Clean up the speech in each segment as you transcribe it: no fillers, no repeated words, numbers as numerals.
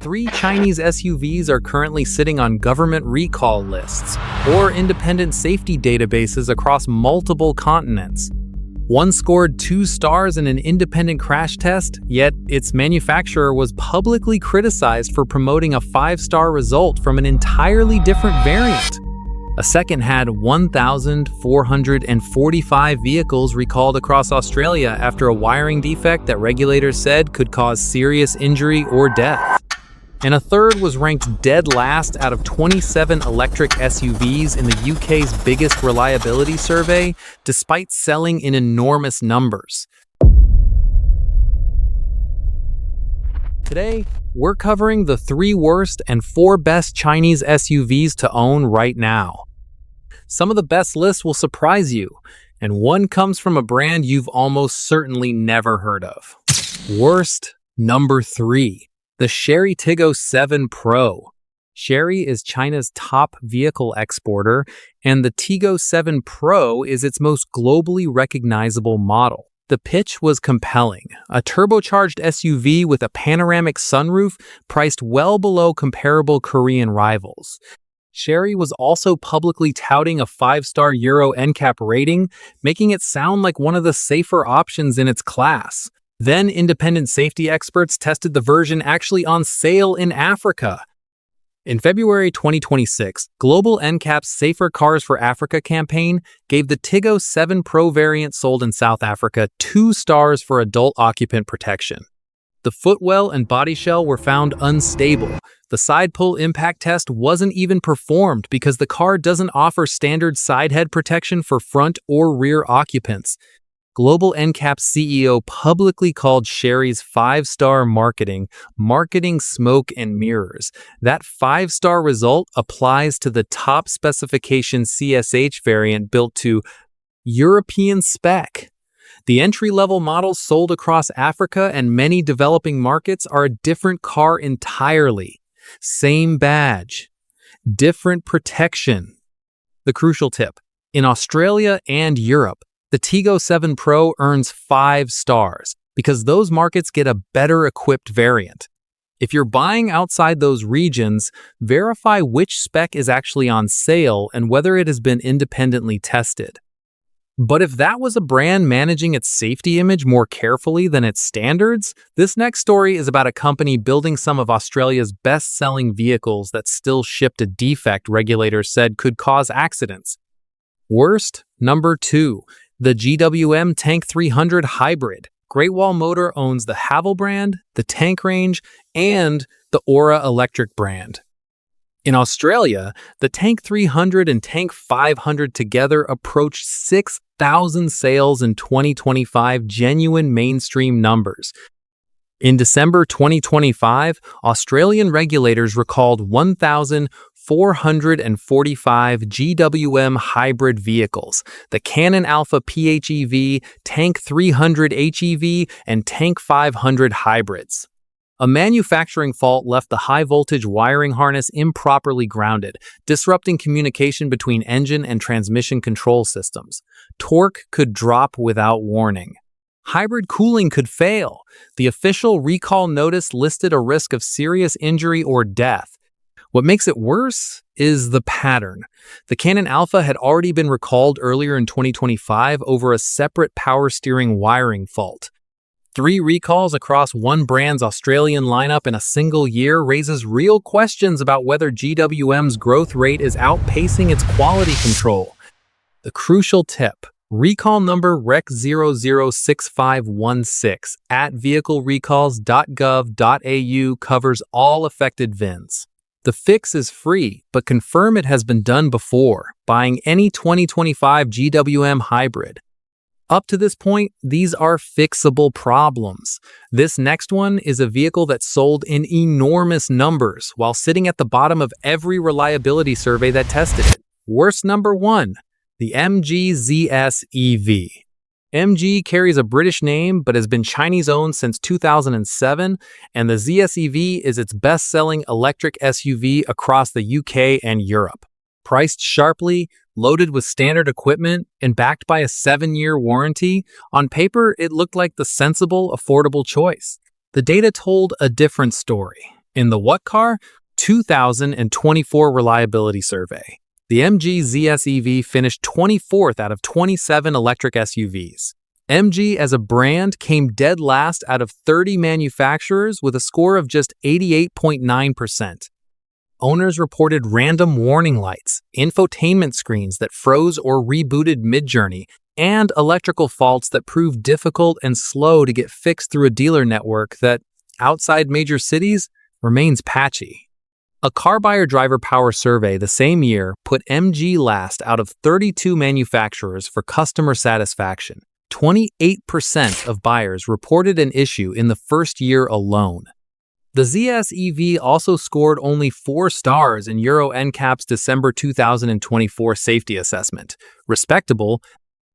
3 Chinese SUVs are currently sitting on government recall lists or independent safety databases across multiple continents. One scored 2 stars in an independent crash test, yet its manufacturer was publicly criticized for promoting a 5-star result from an entirely different variant. A second had 1,445 vehicles recalled across Australia after a wiring defect that regulators said could cause serious injury or death. And a third was ranked dead last out of 27 electric SUVs in the UK's biggest reliability survey, despite selling in enormous numbers. Today, we're covering the 3 worst and 4 best Chinese SUVs to own right now. Some of the best lists will surprise you, and one comes from a brand you've almost certainly never heard of. Worst, number 3, the Chery Tiggo 7 Pro. Chery is China's top vehicle exporter, and the Tiggo 7 Pro is its most globally recognizable model. The pitch was compelling, a turbocharged SUV with a panoramic sunroof priced well below comparable Korean rivals. Chery was also publicly touting a 5-star Euro NCAP rating, making it sound like one of the safer options in its class. Then independent safety experts tested the version actually on sale in Africa. In February 2026, Global NCAP's Safer Cars for Africa campaign gave the Tiggo 7 Pro variant sold in South Africa 2 stars for adult occupant protection. The footwell and body shell were found unstable. The side pull impact test wasn't even performed because the car doesn't offer standard side head protection for front or rear occupants. Global NCAP CEO publicly called Chery's 5-star marketing smoke and mirrors. That 5-star result applies to the top specification CSH variant built to European spec. The entry-level models sold across Africa and many developing markets are a different car entirely. Same badge, different protection. The crucial tip: in Australia and Europe, the Tiggo 7 Pro earns 5 stars because those markets get a better equipped variant. If you're buying outside those regions, verify which spec is actually on sale and whether it has been independently tested. But if that was a brand managing its safety image more carefully than its standards, this next story is about a company building some of Australia's best-selling vehicles that still shipped a defect regulators said could cause accidents. Worst, number 2, the GWM Tank 300 Hybrid. Great Wall Motor owns the Haval brand, the Tank range, and the Aura Electric brand. In Australia, the Tank 300 and Tank 500 together approached 6,000 sales in 2025, genuine mainstream numbers. In December 2025, Australian regulators recalled 1,445 GWM hybrid vehicles, the Canon Alpha PHEV, Tank 300 HEV, and Tank 500 hybrids. A manufacturing fault left the high-voltage wiring harness improperly grounded, disrupting communication between engine and transmission control systems. Torque could drop without warning. Hybrid cooling could fail. The official recall notice listed a risk of serious injury or death. What makes it worse is the pattern. The Canon Alpha had already been recalled earlier in 2025 over a separate power steering wiring fault. 3 recalls across one brand's Australian lineup in a single year raises real questions about whether GWM's growth rate is outpacing its quality control. The crucial tip: recall number REC006516 at vehiclerecalls.gov.au covers all affected VINs. The fix is free, but confirm it has been done before buying any 2025 GWM hybrid. Up to this point, these are fixable problems. This next one is a vehicle that sold in enormous numbers while sitting at the bottom of every reliability survey that tested it. Worst number 1, the MG ZS EV. MG carries a British name but has been Chinese-owned since 2007, and the ZS EV is its best-selling electric SUV across the UK and Europe. Priced sharply, loaded with standard equipment, and backed by a 7-year warranty, on paper it looked like the sensible, affordable choice. The data told a different story. In the what car? 2024 Reliability Survey. The MG ZS EV finished 24th out of 27 electric SUVs. MG as a brand came dead last out of 30 manufacturers with a score of just 88.9%. Owners reported random warning lights, infotainment screens that froze or rebooted mid-journey, and electrical faults that proved difficult and slow to get fixed through a dealer network that, outside major cities, remains patchy. A car buyer driver power survey the same year put MG last out of 32 manufacturers for customer satisfaction. 28% of buyers reported an issue in the first year alone. The ZS EV also scored only 4 stars in Euro NCAP's December 2024 safety assessment. Respectable,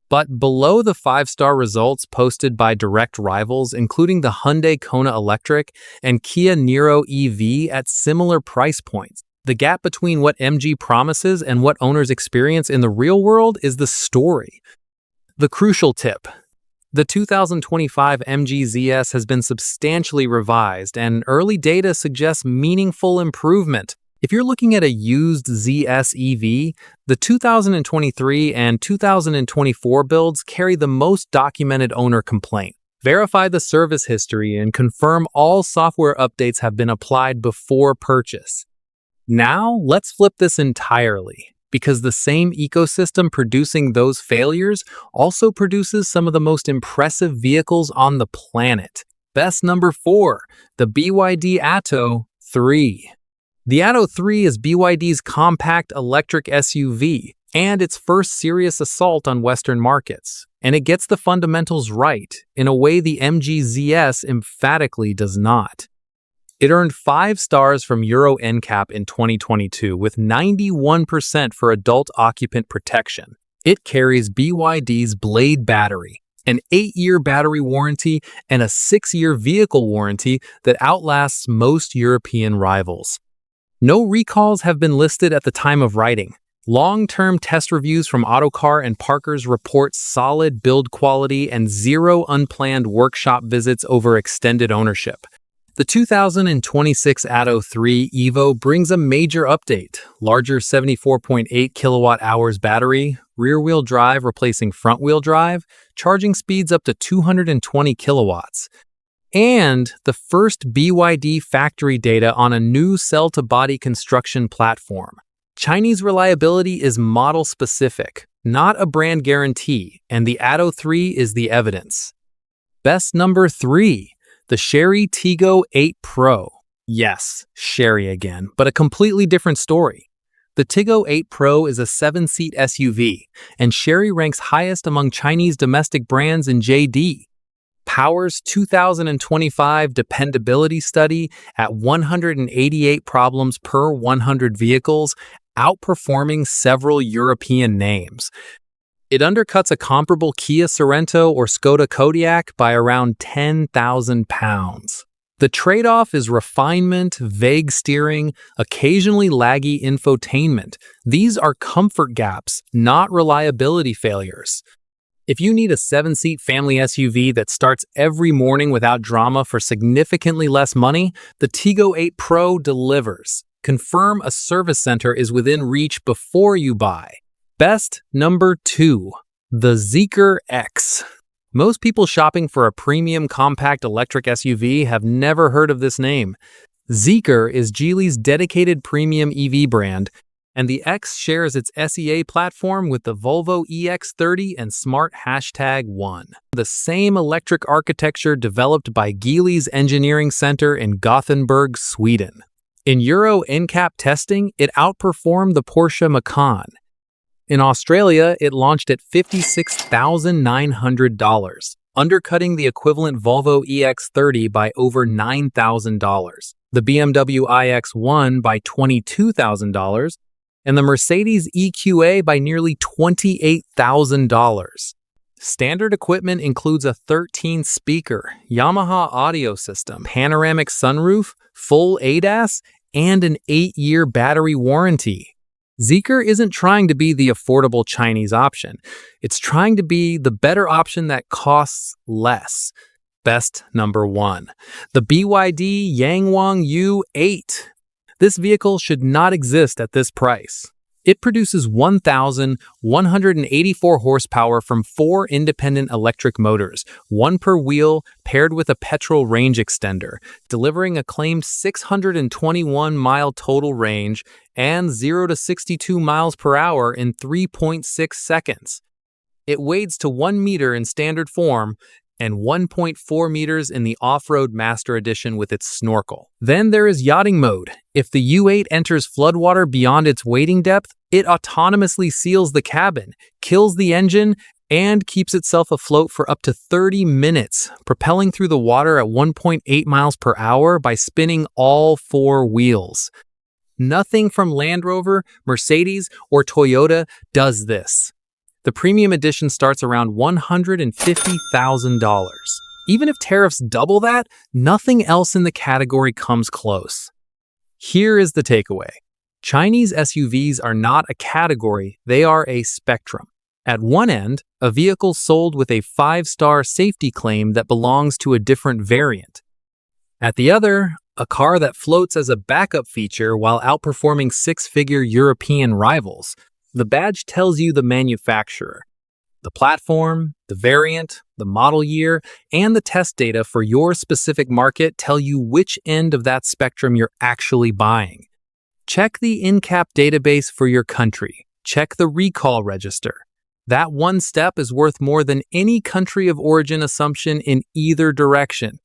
but below the 5-star results posted by direct rivals, including the Hyundai Kona Electric and Kia Niro EV at similar price points. The gap between what MG promises and what owners experience in the real world is the story. The crucial tip. The 2025 MG ZS has been substantially revised, and early data suggests meaningful improvement. If you're looking at a used ZS EV, the 2023 and 2024 builds carry the most documented owner complaint. Verify the service history and confirm all software updates have been applied before purchase. Now, let's flip this entirely, because the same ecosystem producing those failures also produces some of the most impressive vehicles on the planet. Best number 4, the BYD Atto 3. The Atto 3 is BYD's compact electric SUV and its first serious assault on Western markets. And it gets the fundamentals right in a way the MG ZS emphatically does not. It earned 5 stars from Euro NCAP in 2022 with 91% for adult occupant protection. It carries BYD's Blade battery, an 8-year battery warranty and a 6-year vehicle warranty that outlasts most European rivals. No recalls have been listed at the time of writing. Long-term test reviews from Autocar and Parker's report solid build quality and 0 unplanned workshop visits over extended ownership. The 2026 Atto 3 Evo brings a major update: larger 74.8 kilowatt-hours battery, rear-wheel drive replacing front-wheel drive, charging speeds up to 220 kilowatts, and the first BYD factory data on a new cell-to-body construction platform. Chinese reliability is model-specific, not a brand guarantee, and the Atto 3 is the evidence. Best number 3. The Chery Tiggo 8 Pro. Yes, Chery again, but a completely different story. The Tiggo 8 Pro is a 7-seat SUV, and Chery ranks highest among Chinese domestic brands in JD. Power's 2025 dependability study at 188 problems per 100 vehicles, outperforming several European names. It undercuts a comparable Kia Sorento or Skoda Kodiaq by around 10,000 pounds. The trade-off is refinement, vague steering, occasionally laggy infotainment. These are comfort gaps, not reliability failures. If you need a 7-seat family SUV that starts every morning without drama for significantly less money, the Tiggo 8 Pro delivers. Confirm a service center is within reach before you buy. Best number 2. The Zeekr X. Most people shopping for a premium compact electric SUV have never heard of this name. Zeekr is Geely's dedicated premium EV brand, and the X shares its SEA platform with the Volvo EX30 and Smart #1. The same electric architecture developed by Geely's engineering center in Gothenburg, Sweden. In Euro NCAP testing, it outperformed the Porsche Macan. In Australia, it launched at $56,900, undercutting the equivalent Volvo EX30 by over $9,000, the BMW iX1 by $22,000, and the Mercedes EQA by nearly $28,000. Standard equipment includes a 13-speaker Yamaha audio system, panoramic sunroof, full ADAS, and an 8-year battery warranty. Zeekr isn't trying to be the affordable Chinese option. It's trying to be the better option that costs less. Best number 1. The BYD Yangwang U8. This vehicle should not exist at this price. It produces 1,184 horsepower from 4 independent electric motors, one per wheel, paired with a petrol range extender, delivering a claimed 621-mile total range and 0 to 62 miles per hour in 3.6 seconds. It weighs to 1 meter in standard form and 1.4 meters in the Off-Road Master Edition with its snorkel. Then there is yachting mode. If the U8 enters floodwater beyond its wading depth, it autonomously seals the cabin, kills the engine, and keeps itself afloat for up to 30 minutes, propelling through the water at 1.8 miles per hour by spinning all 4 wheels. Nothing from Land Rover, Mercedes, or Toyota does this. The premium edition starts around $150,000. Even if tariffs double that, nothing else in the category comes close. Here is the takeaway. Chinese SUVs are not a category, they are a spectrum. At one end, a vehicle sold with a 5-star safety claim that belongs to a different variant. At the other, a car that floats as a backup feature while outperforming 6-figure European rivals. The badge tells you the manufacturer, the platform, the variant, the model year, and the test data for your specific market tell you which end of that spectrum you're actually buying. Check the NCAP database for your country. Check the recall register. That one step is worth more than any country of origin assumption in either direction.